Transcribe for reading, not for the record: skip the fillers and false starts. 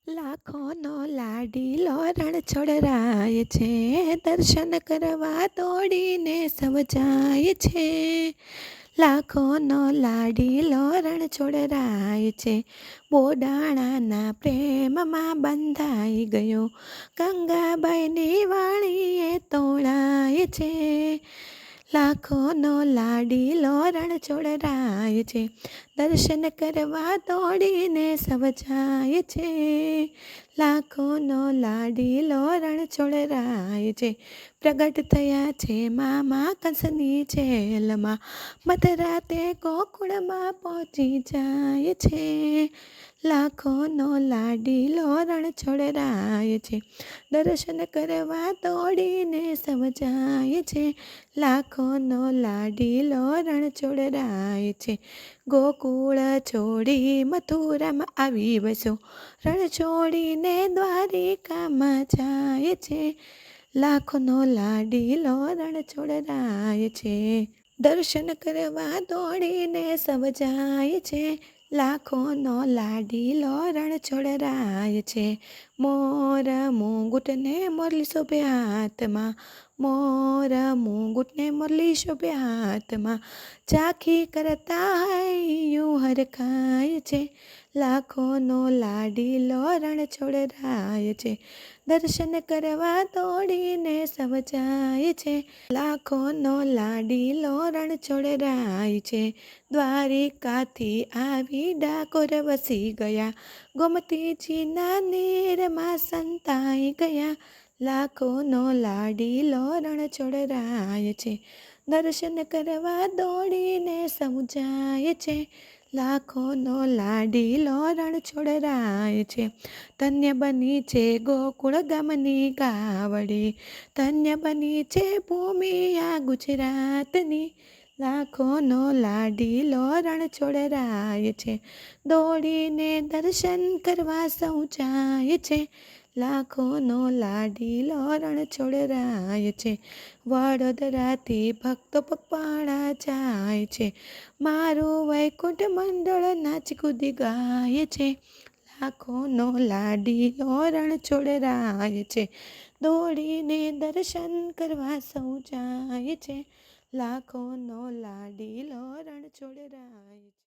લાખોનો લાડીલો રણછોડરાય છે, દર્શન કરવા દોડીને સૌ જાય છે. લાખોનો લાડીલો રણછોડરાય છે, બોડાણાના પ્રેમમાં બંધાઈ ગયો, ગંગાબાઈની વાણીએ તોળાય છે. લાખોનો લાડીલો રણછોડરાય છે, દર્શન કરવા દોડીને સૌ જાય છે. લાખોનો લાડીલો રણછોડરાય છે, પ્રગટ થયા છે મામા કંસની જેલમાં, મધરાતે ગોકુળમાં પહોંચી જાય છે. લાખોનો લાડીલો રણછોડરાય છે, દર્શન કરવા દોડીને સૌ જાય છે. લાખોનો લાડીલો રણછોડરાય છે, ગોકુળ છોડી મથુરામાં આવી વસો, રણ છોડીને દ્વારિકામાં જાય છે. લાખોનો લાડીલો રણછોડરાય છે, દર્શન કરવા દોડીને સૌ જાય છે. લાખોનો લાડીલો રણછોડરાય છે, મોર મુગુટને મોરલી શોભે હાથમાં, મોર મુગુટને મોરલી શોભે હાથમાં, ઝાંખી કરતા હૈયું હરખાય છે. લાખોનો લાડીલો રણછોડરાય છે, દર્શન કરવા દોડીને સૌ જાય છે. લાખોનો લાડીલો રણછોડરાય છે, દ્વારિકાથી આવી ડાકોર વસી ગયા, ગોમતીજીના નીરમાં સંતાઈ ગયા. લાખોનો લાડીલો રણછોડરાય છે, દર્શન કરવા દોડીને સૌ જાય છે. લાખોનો લાડીલો રણછોડરાય છે, ધન્ય બની છે ગોકુળ ગામની ગાવડી, ધન્ય બની છે ભૂમિ આ ગુજરાતની. લાખોનો લાડીલો રણછોડરાય છે, દોડીને દર્શન કરવા સૌ જાય છે. લાખોનો લાડીલો રણછોડરાય છે, વડોદરાથી ભક્તો પગપાળા જાય છે, મારું વૈકુંઠ મંડળ નાચ કૂદી ગાય છે. લાખોનો લાડીલો રણછોડરાય છે, દોડીને દર્શન કરવા સૌ જાય છે. લાખોનો લાડીલો રણછોડરાય છે.